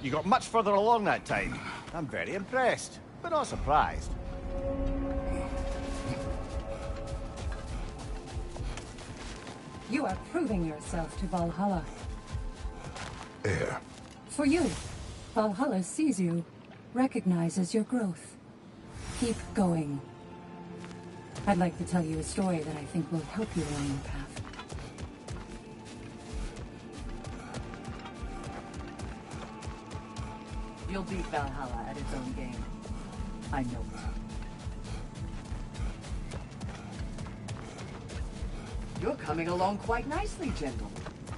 You got much further along that time. I'm very impressed, but not surprised. You are proving yourself to Valhalla. Heir. For you, Valhalla sees you, recognizes your growth. Keep going. I'd like to tell you a story that I think will help you along your path. You'll beat Valhalla at its own game. I know it. You're coming along quite nicely, gentlemen.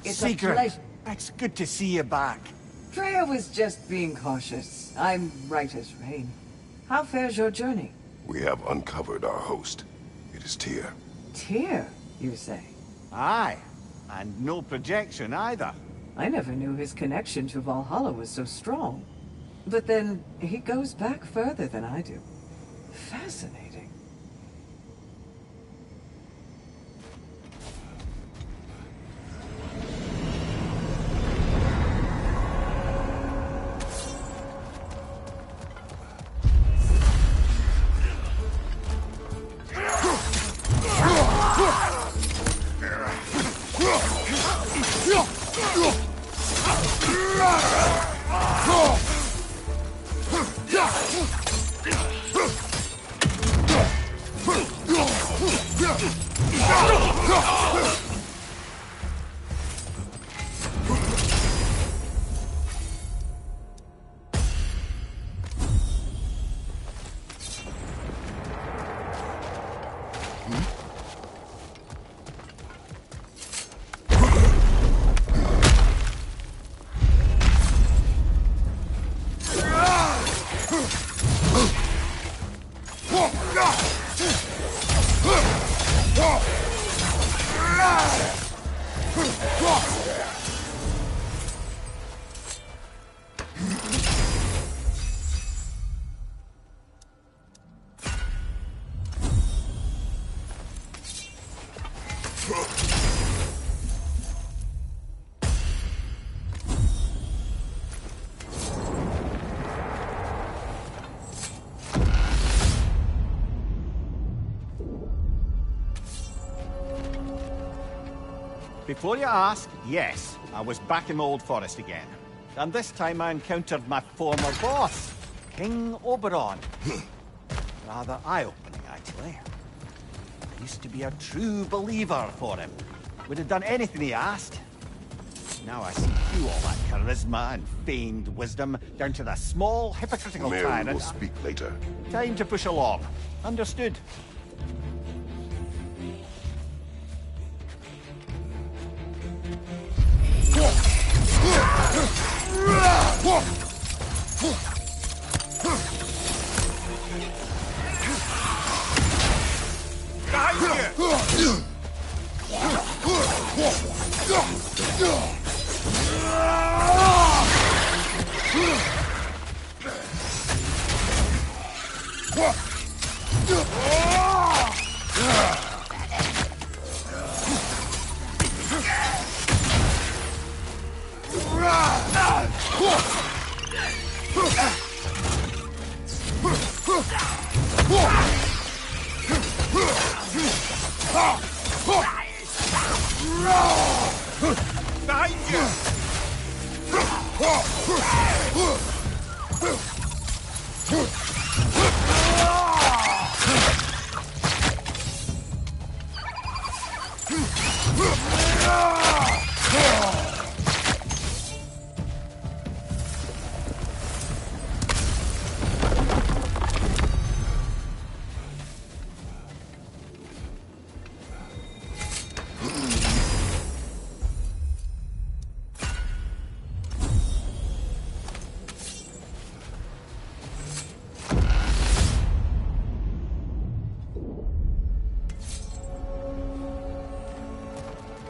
It's a pleasure. It's good to see you back. Freya was just being cautious. I'm right as rain. How fares your journey? We have uncovered our host. It is Tyr. Tyr, you say? Aye, and no projection either. I never knew his connection to Valhalla was so strong. But then, he goes back further than I do. Fascinating. Before you ask, yes, I was back in the Old Forest again. And this time I encountered my former boss, King Oberon. Rather eye-opening, actually. I used to be a true believer for him. Would have done anything he asked. Now I see through all that charisma and feigned wisdom, down to the small, hypocritical Mary tyrant. will speak later. Time to push along. Understood.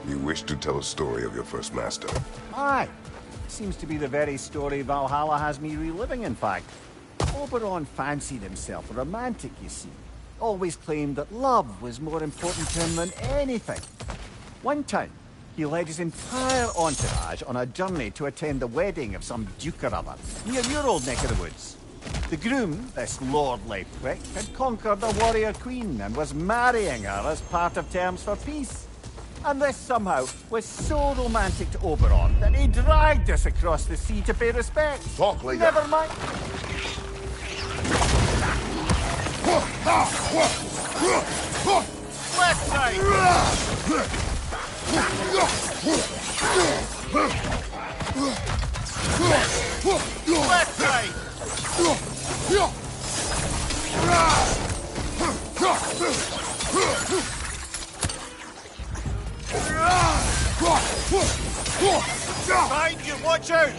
You wish to tell a story of your first master. Aye. Seems to be the very story Valhalla has me reliving, in fact. Oberon fancied himself a romantic, you see. Always claimed that love was more important to him than anything. One time, He led his entire entourage on a journey to attend the wedding of some duke or other, near your old neck of the woods. The groom, this lordly prick, had conquered a warrior queen and was marrying her as part of terms for peace. And this somehow was so romantic to Oberon that he dragged us across the sea to pay respect. Talk later. Never mind. Left side! Left side! Behind you, watch out!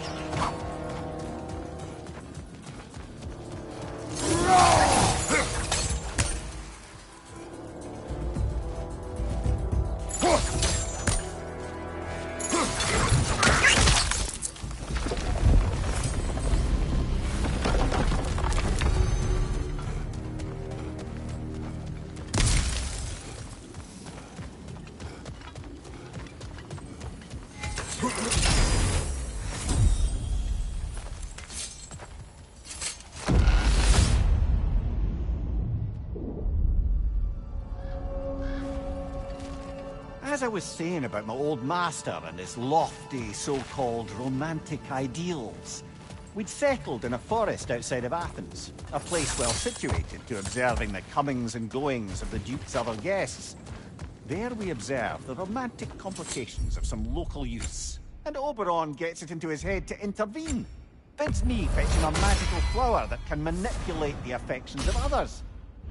As I was saying about my old master and his lofty, so-called romantic ideals, we'd settled in a forest outside of Athens, a place well situated to observing the comings and goings of the Duke's other guests. There we observed the romantic complications of some local youths, and Oberon gets it into his head to intervene. Bids me fetch him a magical flower that can manipulate the affections of others.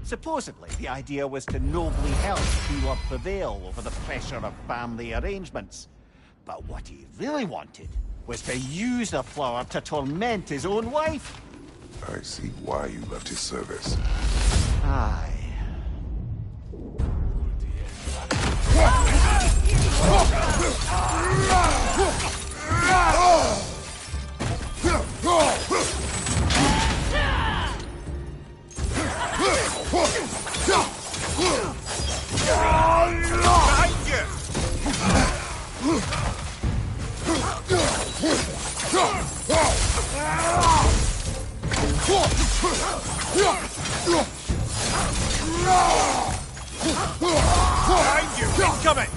Supposedly, the idea was to nobly help Wheeler prevail over the pressure of family arrangements. But what he really wanted was to use the flower to torment his own wife. I see why you left his service. Aye. Behind you! Behind you! Incoming!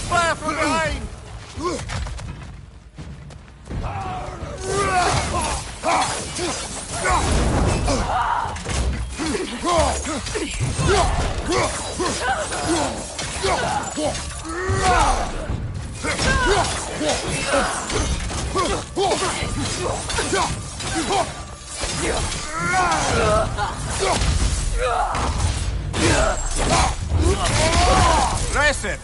Fire from behind! Aggressive!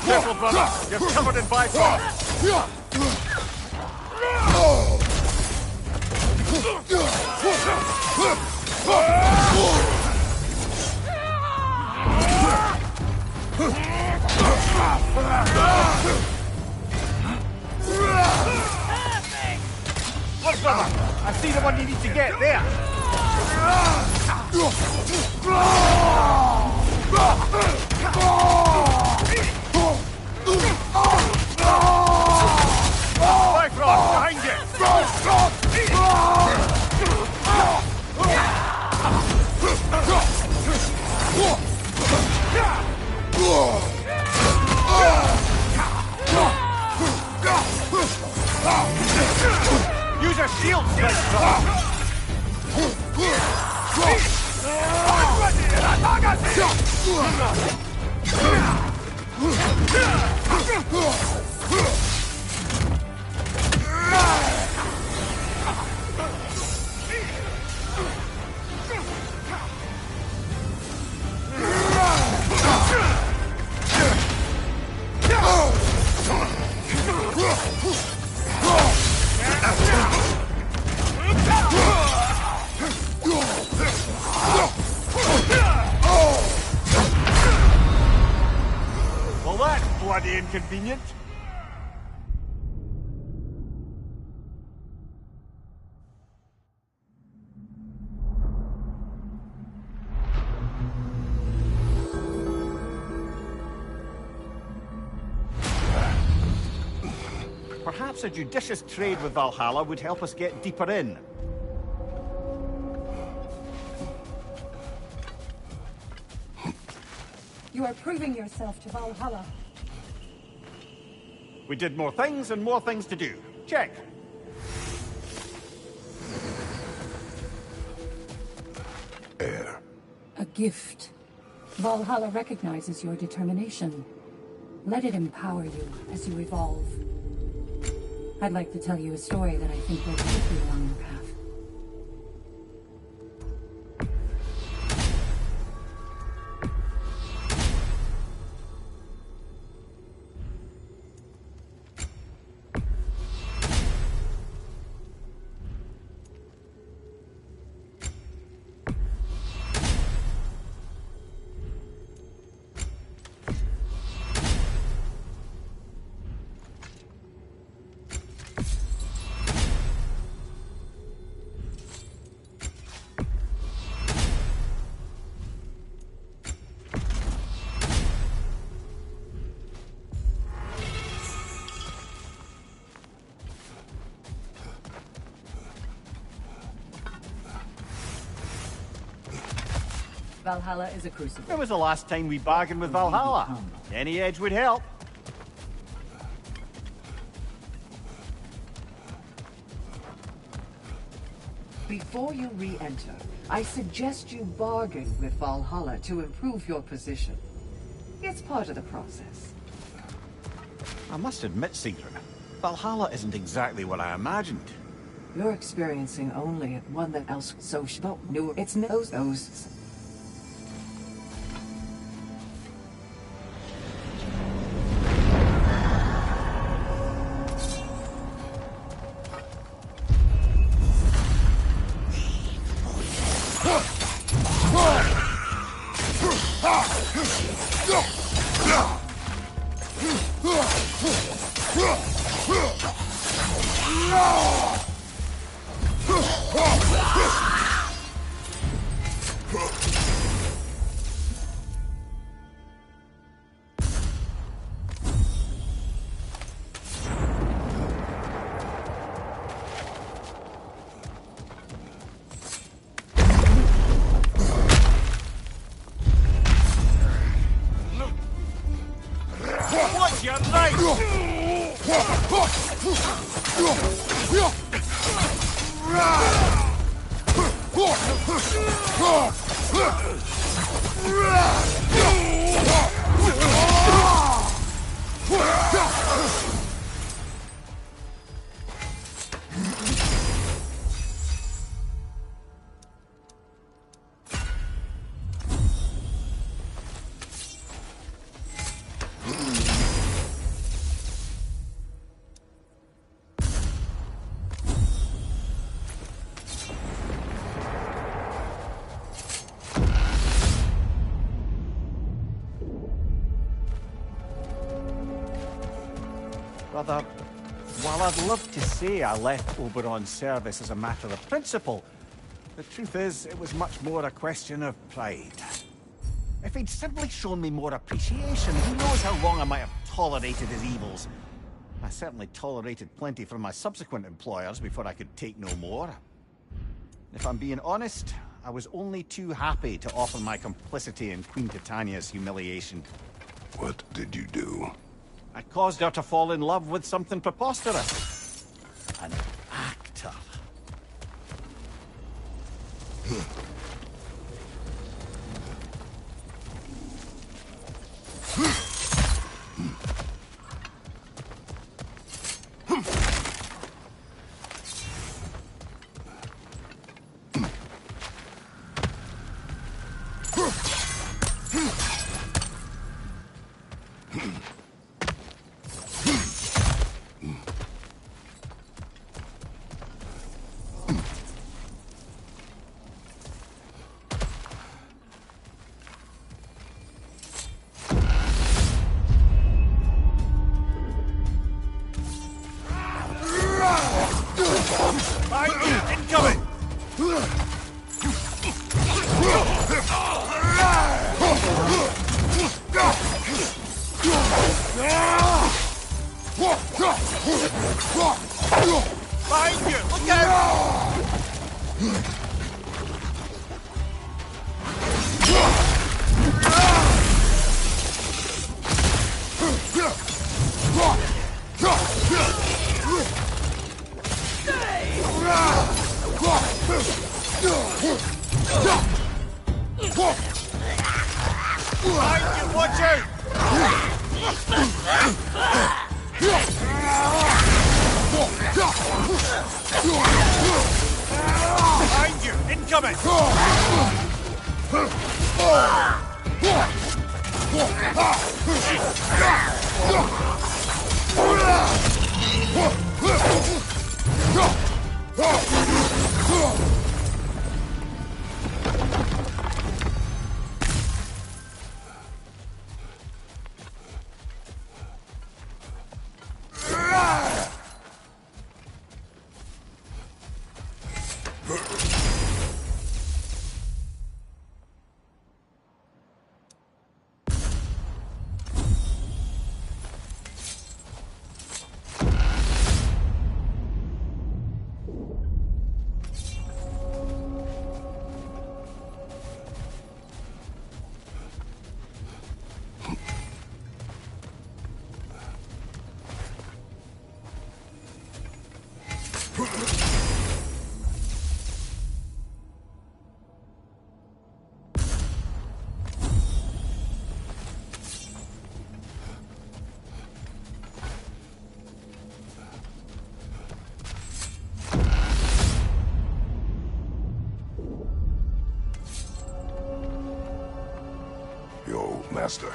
Careful, brother. You're covered in bifrost. brother! I see the one you need to get there! Bifrost, behind you! Use your shield, Bifrost! Well, that's bloody inconvenient. Perhaps a judicious trade with Valhalla would help us get deeper in. You are proving yourself to Valhalla. We did more things and more things to do. Check. Air. A gift. Valhalla recognizes your determination. Let it empower you as you evolve. I'd like to tell you a story that I think will take you along your path. Valhalla is a crucible. When was the last time we bargained with Valhalla? Any edge would help. Before you re-enter, I suggest you bargain with Valhalla to improve your position. It's part of the process. I must admit, Sigrun, Valhalla isn't exactly what I imagined. You're experiencing only one that else so new. It's those. Brother, while I'd love to say I left Oberon's service as a matter of principle, the truth is, it was much more a question of pride. If he'd simply shown me more appreciation, who knows how long I might have tolerated his evils. I certainly tolerated plenty from my subsequent employers before I could take no more. If I'm being honest, I was only too happy to offer my complicity in Queen Titania's humiliation. What did you do? I caused her to fall in love with something preposterous. An actor. Behind you! Look out! Behind you! Watch out! Behind you! Incoming! Your old master.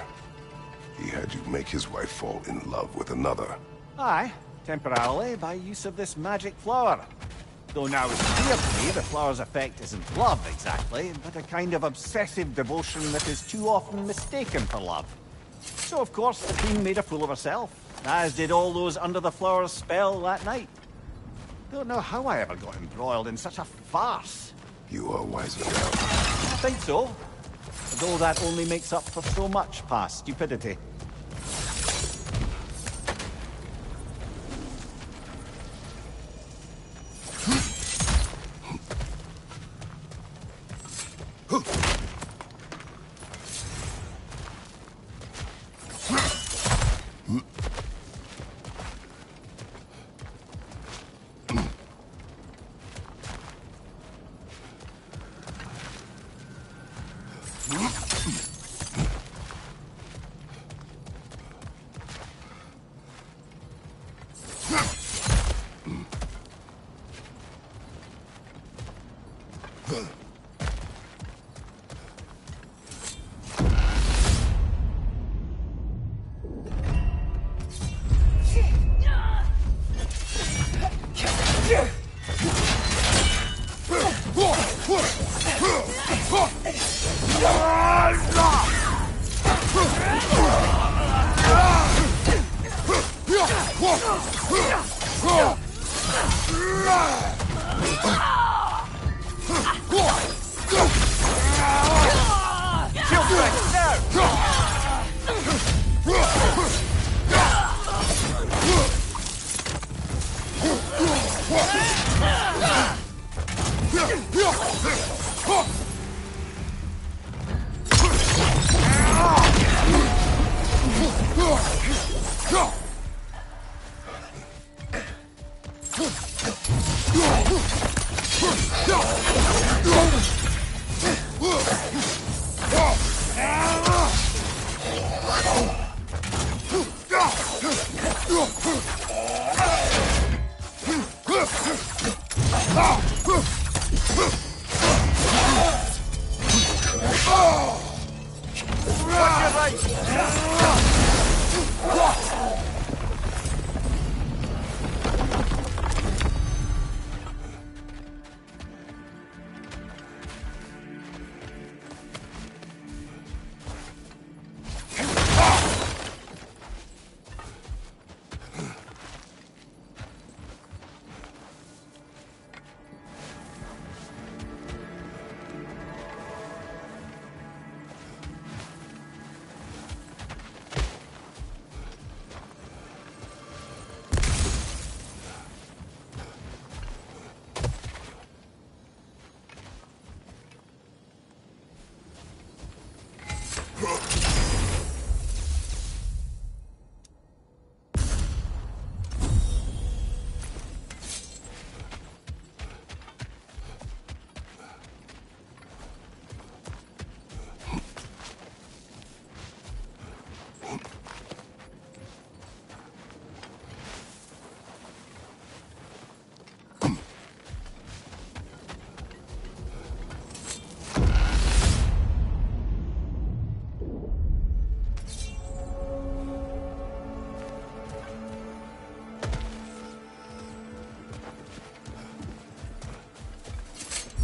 He had you make his wife fall in love with another. Aye, temporarily by use of this magic flower. Though now it's clear to me the flower's effect isn't love exactly, but a kind of obsessive devotion that is too often mistaken for love. So of course the queen made a fool of herself, as did all those under the flower's spell that night. Don't know how I ever got embroiled in such a farce. You are wiser now. I think so. Though that only makes up for so much past stupidity.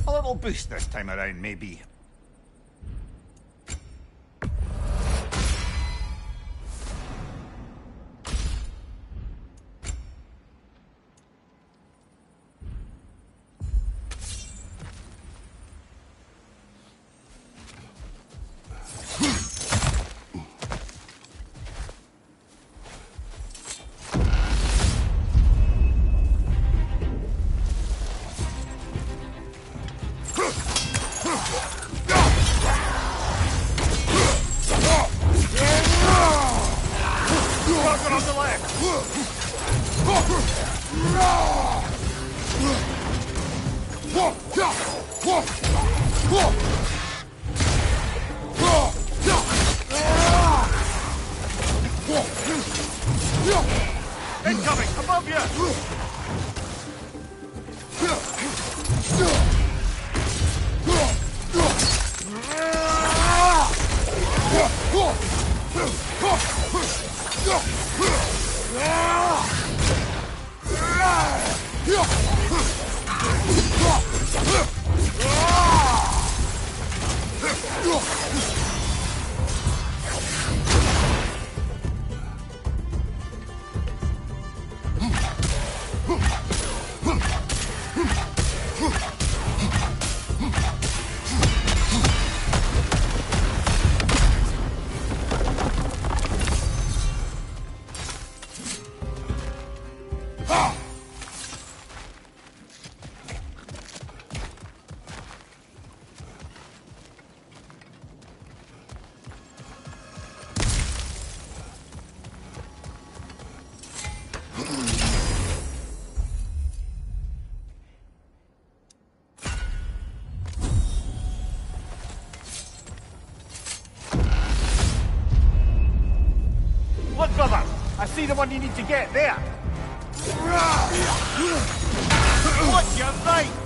A little boost this time around, maybe. Incoming! Above you! Look, brother! I see the one you need to get there! Watch your right!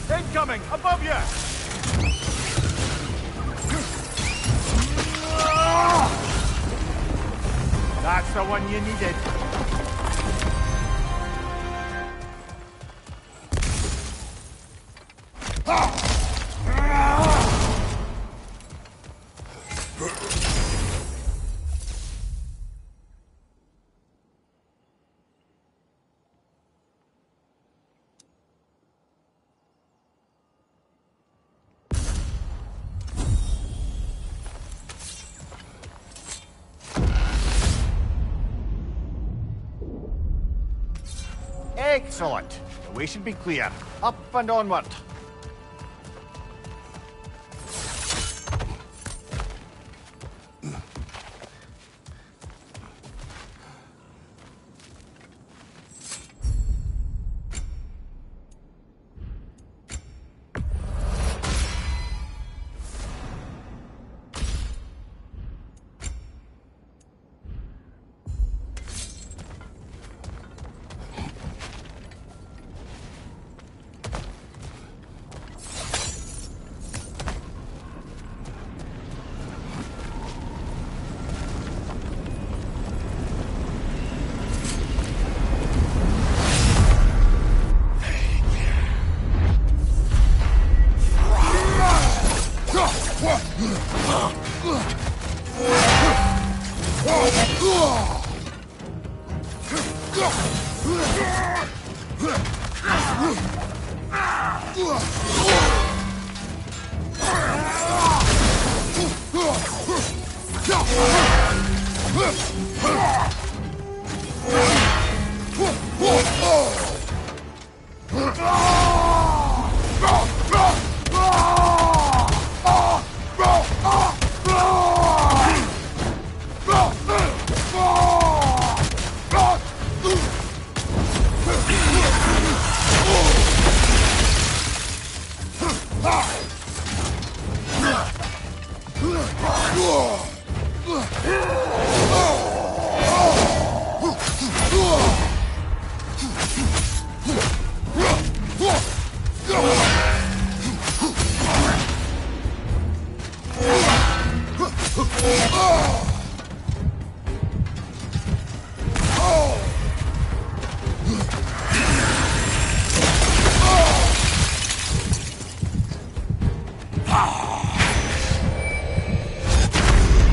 Incoming! Above you! That's the one you needed. Excellent. The way should be clear. Up and onward.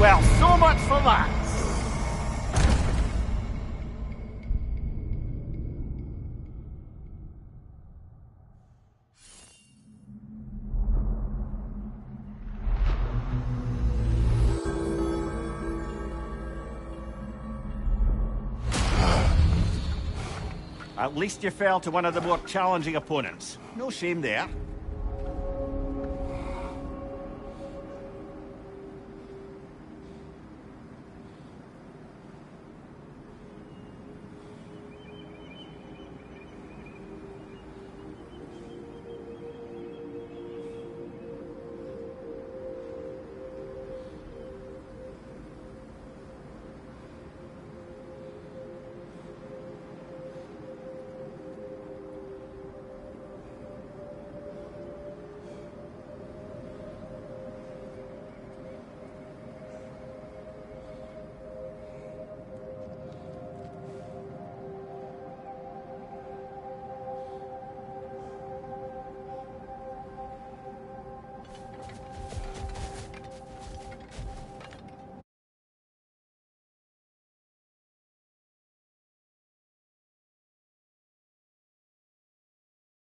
Well, so much for that. At least you fell to one of the more challenging opponents. No shame there.